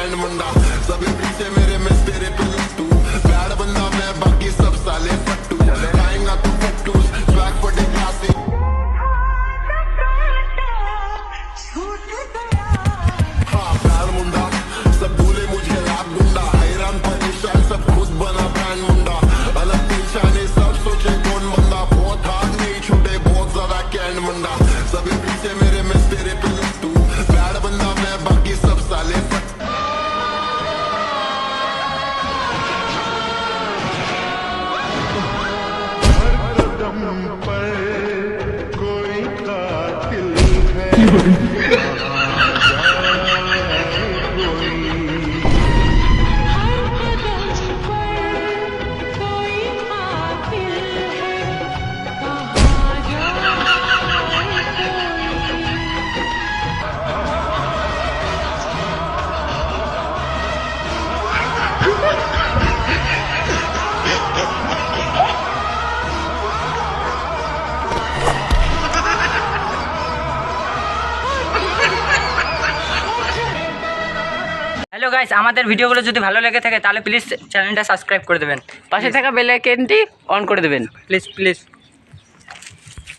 Canned मुंडा सभी पीछे मेरे में तेरे पे लट्टू बैड बंदा मैं बाकी सब साले फट्टू खाएंगा तू फट्टू स्वैग फॉर द क्लासिक हाँ बैड मुंडा सब भूले मुझे रैप गुंडा हैरान परेशान सब खुद बना बैंड मुंडा अलग पहचाने सब सोचे कौन बंदा बहुत हाथ नहीं छूटे बहुत ज्यादा कैंड मुंडा सभी पीछे मेरे में तेरे पे लट्टू बैड बंदा मैं बाकी सब साले फट्टू कोई कातिल है হ্যালো গাইস, আমাদের ভিডিওগুলো যদি ভালো লেগে থাকে তাহলে প্লিজ চ্যানেলটা সাবস্ক্রাইব করে দেবেন, পাশে থাকা বেল আইকনটি অন করে দেবেন প্লিজ প্লিজ।